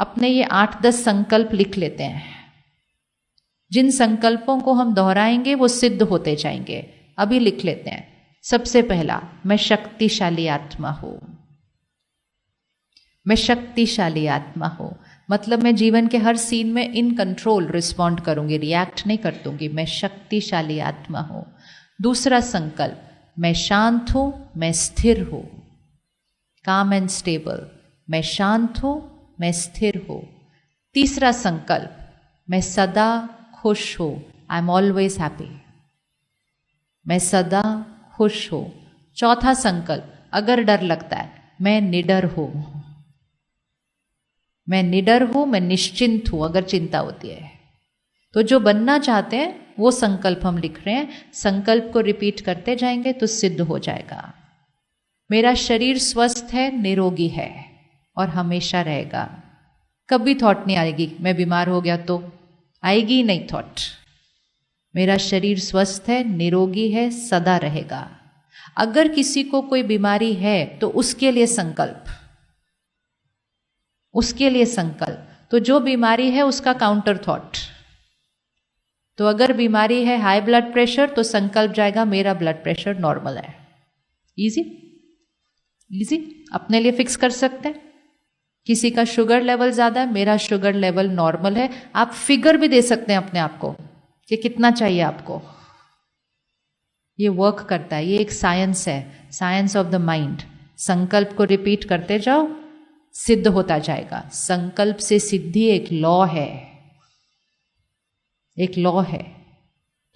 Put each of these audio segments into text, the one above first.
अपने ये 8-10 संकल्प लिख लेते हैं। जिन संकल्पों को हम दोहराएंगे वो सिद्ध होते जाएंगे। अभी लिख लेते हैं। सबसे पहला, मैं शक्तिशाली आत्मा हूं। मैं शक्तिशाली आत्मा हूं मतलब मैं जीवन के हर सीन में इन कंट्रोल रिस्पॉन्ड करूंगी, रिएक्ट नहीं कर दूंगी। मैं शक्तिशाली आत्मा हूं। दूसरा संकल्प, मैं शांत हूं, मैं स्थिर हूं। काम एंड स्टेबल, मैं शांत हूं, मैं स्थिर हूं। तीसरा संकल्प, मैं सदा खुश हूं, आई एम ऑलवेज हैप्पी। मैं सदा खुश हूं। चौथा संकल्प, अगर डर लगता है, मैं निडर हूं। मैं निडर हूं, मैं निश्चिंत हूं अगर चिंता होती है। तो जो बनना चाहते हैं वो संकल्प हम लिख रहे हैं। संकल्प को रिपीट करते जाएंगे तो सिद्ध हो जाएगा। मेरा शरीर स्वस्थ है, निरोगी है और हमेशा रहेगा। कभी थॉट नहीं आएगी मैं बीमार हो गया तो, आएगी ही नहीं थॉट। मेरा शरीर स्वस्थ है, निरोगी है, सदा रहेगा। अगर किसी को कोई बीमारी है तो उसके लिए संकल्प, उसके लिए संकल्प। तो जो बीमारी है उसका काउंटर थॉट। तो अगर बीमारी है हाई ब्लड प्रेशर तो संकल्प जाएगा मेरा ब्लड प्रेशर नॉर्मल है। इजी इजी, अपने लिए फिक्स कर सकते हैं। किसी का शुगर लेवल ज्यादा है, मेरा शुगर लेवल नॉर्मल है। आप फिगर भी दे सकते हैं अपने आप को कि कितना चाहिए आपको। ये वर्क करता है, ये एक साइंस है, साइंस ऑफ द माइंड। संकल्प को रिपीट करते जाओ, सिद्ध होता जाएगा। संकल्प से सिद्धि एक लॉ है, एक लॉ है।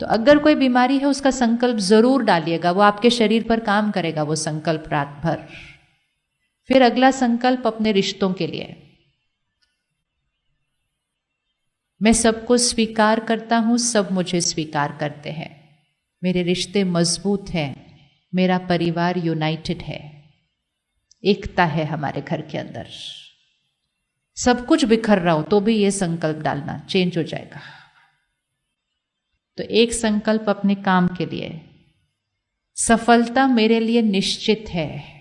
तो अगर कोई बीमारी है उसका संकल्प जरूर डालिएगा, वो आपके शरीर पर काम करेगा वो संकल्प रात भर। फिर अगला संकल्प अपने रिश्तों के लिए, मैं सबको स्वीकार करता हूं, सब मुझे स्वीकार करते हैं। मेरे रिश्ते मजबूत हैं, मेरा परिवार यूनाइटेड है, एकता है हमारे घर के अंदर। सब कुछ बिखर रहा हो तो भी ये संकल्प डालना, चेंज हो जाएगा। तो एक संकल्प अपने काम के लिए, सफलता मेरे लिए निश्चित है।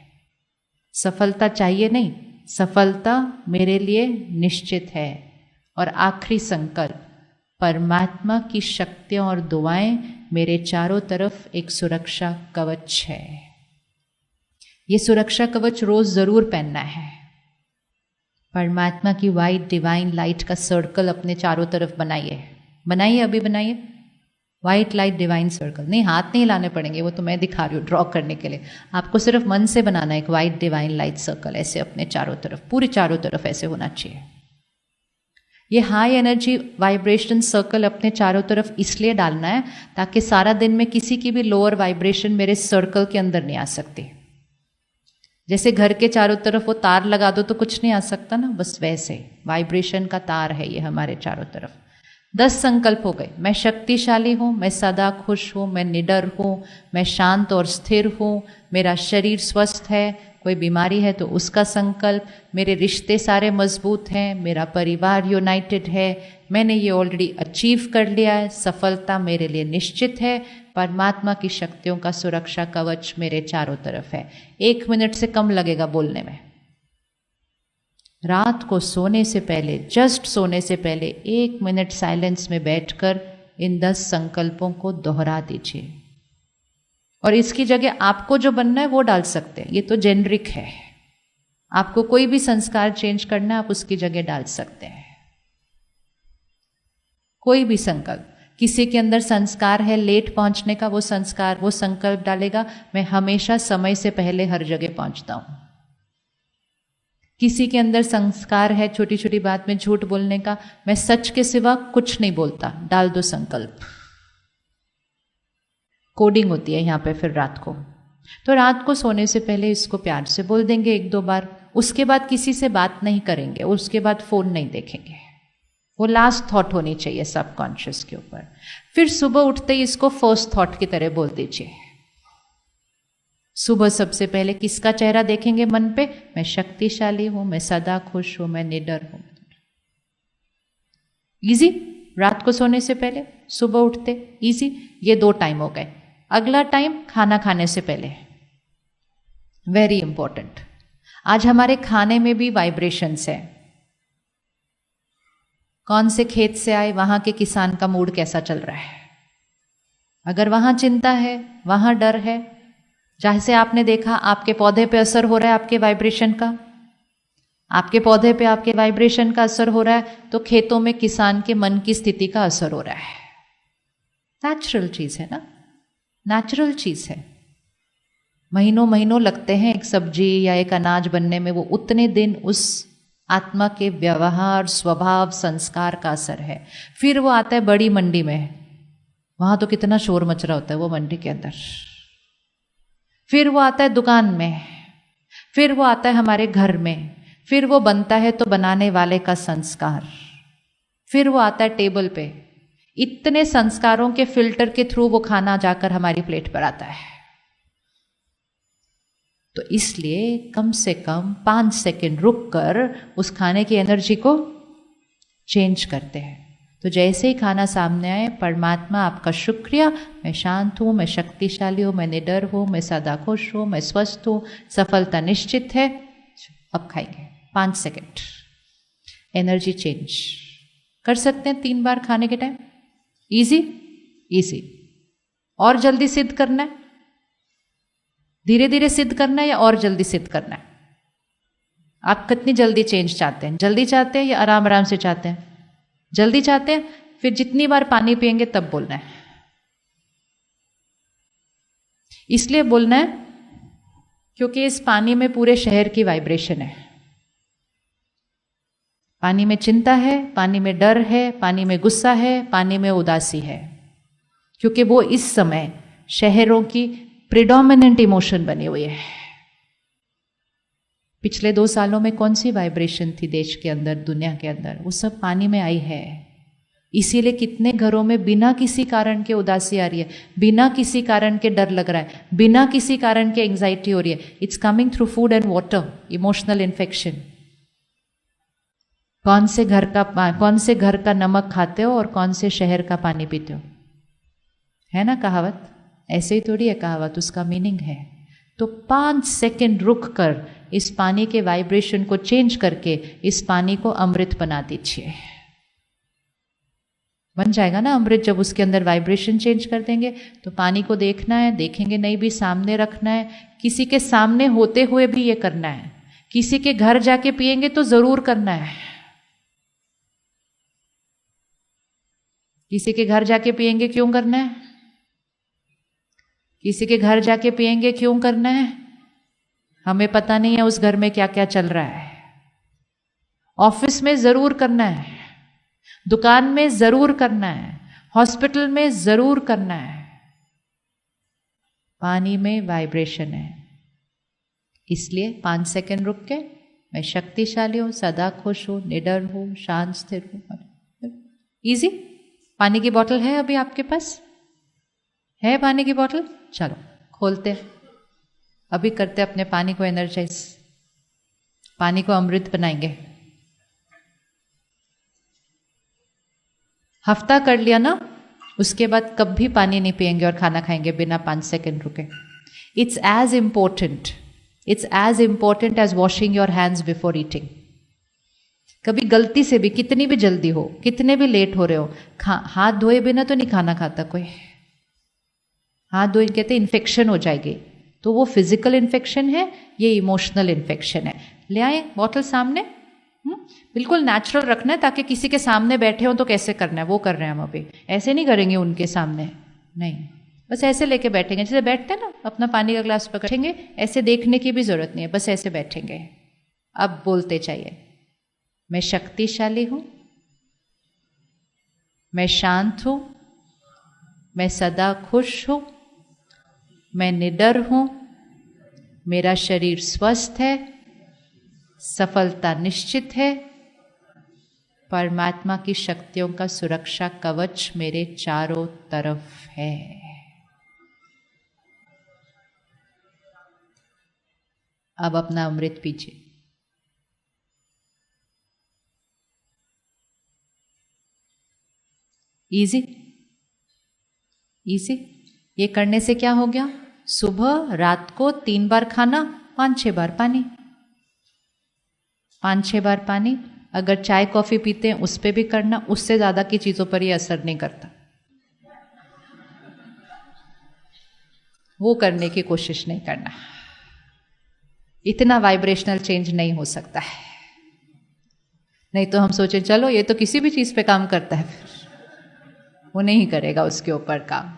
सफलता चाहिए नहीं, सफलता मेरे लिए निश्चित है। और आखिरी संकल्प, परमात्मा की शक्तियां और दुआएं मेरे चारों तरफ एक सुरक्षा कवच है। ये सुरक्षा कवच रोज जरूर पहनना है। परमात्मा की वाइट डिवाइन लाइट का सर्कल अपने चारों तरफ बनाइए, बनाइए, अभी बनाइए। वाइट लाइट डिवाइन सर्कल, नहीं हाथ नहीं लाने पड़ेंगे, वो तो मैं दिखा रही हूँ ड्रॉ करने के लिए। आपको सिर्फ मन से बनाना है एक वाइट डिवाइन लाइट सर्कल, ऐसे अपने चारों तरफ, पूरी चारों तरफ ऐसे होना चाहिए। ये हाई एनर्जी वाइब्रेशन सर्कल अपने चारों तरफ इसलिए डालना है ताकि सारा दिन में किसी की भी लोअर वाइब्रेशन मेरे सर्कल के अंदर नहीं आ सकती। जैसे घर के चारों तरफ वो तार लगा दो तो कुछ नहीं आ सकता ना, बस वैसे वाइब्रेशन का तार है ये हमारे चारों तरफ। 10 संकल्प हो गए। मैं शक्तिशाली हूँ, मैं सदा खुश हूँ, मैं निडर हूँ, मैं शांत और स्थिर हूँ, मेरा शरीर स्वस्थ है, कोई बीमारी है तो उसका संकल्प, मेरे रिश्ते सारे मजबूत हैं, मेरा परिवार यूनाइटेड है, मैंने ये ऑलरेडी अचीव कर लिया है, सफलता मेरे लिए निश्चित है, परमात्मा की शक्तियों का सुरक्षा कवच मेरे चारों तरफ है। 1 मिनट से कम लगेगा बोलने में। रात को सोने से पहले, जस्ट सोने से पहले 1 मिनट साइलेंस में बैठकर इन 10 संकल्पों को दोहरा दीजिए। और इसकी जगह आपको जो बनना है वो डाल सकते हैं, ये तो जेनरिक है। आपको कोई भी संस्कार चेंज करना है आप उसकी जगह डाल सकते हैं। कोई भी संकल्प, किसी के अंदर संस्कार है लेट पहुंचने का, वो संस्कार, वो संकल्प डालेगा मैं हमेशा समय से पहले हर जगह पहुंचता हूं। किसी के अंदर संस्कार है छोटी छोटी बात में झूठ बोलने का, मैं सच के सिवा कुछ नहीं बोलता, डाल दो संकल्प। कोडिंग होती है यहाँ पे फिर रात को। तो रात को सोने से पहले इसको प्यार से बोल देंगे 1-2 बार। उसके बाद किसी से बात नहीं करेंगे, उसके बाद फोन नहीं देखेंगे। वो लास्ट थॉट होनी चाहिए सबकॉन्शियस के ऊपर। फिर सुबह उठते ही इसको फर्स्ट थॉट की तरह बोल दीजिए। सुबह सबसे पहले किसका चेहरा देखेंगे मन पे? मैं शक्तिशाली हूं, मैं सदा खुश हूं, मैं निडर हूं। इजी, रात को सोने से पहले, सुबह उठते, इजी। ये 2 टाइम हो गए। अगला टाइम खाना खाने से पहले, वेरी इंपॉर्टेंट। आज हमारे खाने में भी वाइब्रेशंस है। कौन से खेत से आए, वहां के किसान का मूड कैसा चल रहा है। अगर वहां चिंता है, वहां डर है, जैसे आपने देखा आपके पौधे पे असर हो रहा है आपके वाइब्रेशन का, आपके पौधे पे आपके वाइब्रेशन का असर हो रहा है, तो खेतों में किसान के मन की स्थिति का असर हो रहा है। नेचुरल चीज है ना, नेचुरल चीज है। महीनों महीनों लगते हैं एक सब्जी या एक अनाज बनने में, वो उतने दिन उस आत्मा के व्यवहार, स्वभाव, संस्कार का असर है। फिर वो आता है बड़ी मंडी में, वहां तो कितना शोर मच रहा होता है वो मंडी के अंदर। फिर वो आता है दुकान में, फिर वो आता है हमारे घर में, फिर वो बनता है तो बनाने वाले का संस्कार, फिर वो आता है टेबल पे। इतने संस्कारों के फिल्टर के थ्रू वो खाना जाकर हमारी प्लेट पर आता है। तो इसलिए कम से कम 5 सेकंड रुक कर उस खाने की एनर्जी को चेंज करते हैं। तो जैसे ही खाना सामने आए, परमात्मा आपका शुक्रिया, मैं शांत हूँ, मैं शक्तिशाली हूँ, मैं निडर हूँ, मैं सदा खुश हूँ, मैं स्वस्थ हूँ, सफलता निश्चित है। अब खाएंगे 5 सेकंड, एनर्जी चेंज कर सकते हैं 3 बार खाने के टाइम। Easy easy. और जल्दी सिद्ध करना है, धीरे धीरे सिद्ध करना है या और जल्दी सिद्ध करना है? आप कितनी जल्दी चेंज चाहते हैं? जल्दी चाहते हैं या आराम आराम से चाहते हैं? जल्दी चाहते हैं, फिर जितनी बार पानी पिएंगे तब बोलना है। इसलिए बोलना है क्योंकि इस पानी में पूरे शहर की वाइब्रेशन है। पानी में चिंता है, पानी में डर है, पानी में गुस्सा है, पानी में उदासी है, क्योंकि वो इस समय शहरों की प्रिडोमिनेंट इमोशन बनी हुई है। पिछले 2 सालों में कौन सी वाइब्रेशन थी देश के अंदर, दुनिया के अंदर? वो सब पानी में आई है। इसीलिए कितने घरों में बिना किसी कारण के उदासी आ रही है, बिना किसी कारण के डर लग रहा है, बिना किसी कारण के एंजाइटी हो रही है। It's coming through food and water, emotional infection. कौन से घर का नमक खाते हो और कौन से शहर का पानी पीते हो? है ना कहावत? ऐसे ही थोड़ी है कहावत, उसका मीनिंग है। तो 5 सेकंड रुक कर इस पानी के वाइब्रेशन को चेंज करके इस पानी को अमृत बना दीजिए। बन जाएगा ना अमृत जब उसके अंदर वाइब्रेशन चेंज कर देंगे। तो पानी को देखना है, देखेंगे नहीं भी, सामने रखना है, किसी के सामने होते हुए भी ये करना है। किसी के घर जाके पिएंगे तो जरूर करना है। किसी के घर जाके पिएंगे क्यों करना है? किसी के घर जाके पिएंगे क्यों करना है? हमें पता नहीं है उस घर में क्या क्या चल रहा है। ऑफिस में जरूर करना है, दुकान में जरूर करना है, हॉस्पिटल में जरूर करना है। पानी में वाइब्रेशन है। इसलिए 5 सेकंड रुक के, मैं शक्तिशाली हूं, सदा खुश हूं, निडर हूं, शांत स्थिर हूं। इजी। पानी की बोतल है अभी आपके पास? है पानी की बोतल? चलो खोलते, अभी करते अपने पानी को एनर्जाइज, पानी को अमृत बनाएंगे। हफ्ता कर लिया ना, उसके बाद कभी पानी नहीं पिएंगे और खाना खाएंगे बिना 5 सेकंड रुके। It's as important as washing your hands before eating. कभी गलती से भी, कितनी भी जल्दी हो, कितने भी लेट हो रहे हो, हाथ धोए बिना तो नहीं खाना खाता कोई। हाथ धोए कहते इन्फेक्शन हो जाएगी, तो वो फिजिकल इन्फेक्शन है, ये इमोशनल इन्फेक्शन है। ले आए बॉटल सामने, बिल्कुल नेचुरल रखना है, ताकि किसी के सामने बैठे हो तो कैसे करना है वो कर रहे हैं हम अभी। ऐसे नहीं करेंगे उनके सामने, नहीं, बस ऐसे लेके बैठेंगे जैसे बैठते हैं ना, अपना पानी का ग्लास पकड़ेंगे, ऐसे देखने की भी जरूरत नहीं है, बस ऐसे बैठेंगे। अब बोलते चाहिए, मैं शक्तिशाली हूं, मैं शांत हूं, मैं सदा खुश हूं, मैं निडर हूं, मेरा शरीर स्वस्थ है, सफलता निश्चित है, परमात्मा की शक्तियों का सुरक्षा कवच मेरे चारों तरफ है। अब अपना अमृत पीजिए। Easy easy. ये करने से क्या हो गया? सुबह रात को 3 बार खाना, 5-6 बार पानी, 5-6 बार पानी, अगर चाय कॉफ़ी पीते हैं उस पर भी करना, उससे ज़्यादा की चीज़ों पर ये असर नहीं करता, वो करने की कोशिश नहीं करना। इतना वाइब्रेशनल चेंज नहीं हो सकता है। नहीं तो हम सोचें चलो ये तो किसी भी चीज़ पे काम करता है, फिर वो नहीं करेगा उसके ऊपर काम,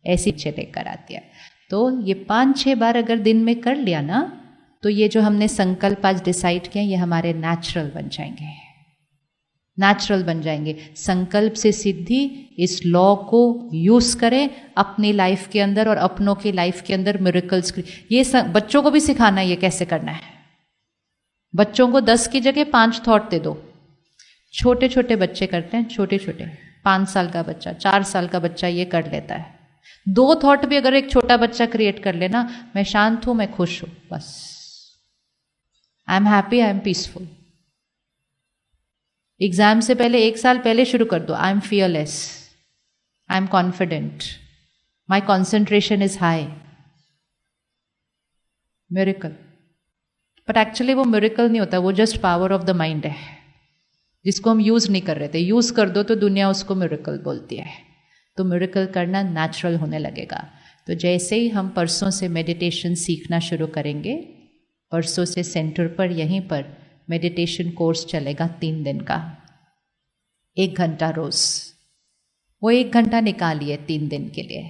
ऐसी चले कर आती है। तो ये 5-6 बार अगर दिन में कर लिया ना, तो ये जो हमने संकल्प आज डिसाइड किया ये हमारे नेचुरल बन जाएंगे, नेचुरल बन जाएंगे। संकल्प से सिद्धि, इस लॉ को यूज करें अपनी लाइफ के अंदर और अपनों की लाइफ के अंदर मिरेकल्स। ये बच्चों को भी सिखाना है ये कैसे करना है। बच्चों को 10 की जगह 5 थॉट दे दो। छोटे छोटे बच्चे करते हैं, छोटे छोटे 5 साल का बच्चा, 4 साल का बच्चा ये कर लेता है। 2 थॉट भी अगर एक छोटा बच्चा क्रिएट कर लेना, मैं शांत हूं, मैं खुश हूं, बस I am happy, I am peaceful. Exam से पहले 1 साल पहले शुरू कर दो, I am fearless, I am confident, my concentration is high, miracle. But actually वो मिरेकल नहीं होता, वो just power of the mind है जिसको हम यूज नहीं कर रहे थे। यूज कर दो तो दुनिया उसको मिरेकल बोलती है। तो मिरेकल करना नेचुरल होने लगेगा। तो जैसे ही हम परसों से मेडिटेशन सीखना शुरू करेंगे, परसों से सेंटर पर यहीं पर मेडिटेशन कोर्स चलेगा 3 दिन का, 1 घंटा रोज। वो 1 घंटा निकालिए 3 दिन के लिए।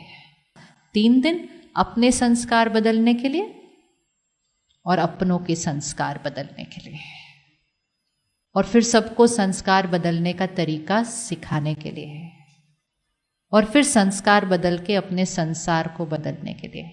3 दिन अपने संस्कार बदलने के लिए और अपनों के संस्कार बदलने के लिए, और फिर सबको संस्कार बदलने का तरीका सिखाने के लिए, और फिर संस्कार बदल के अपने संसार को बदलने के लिए।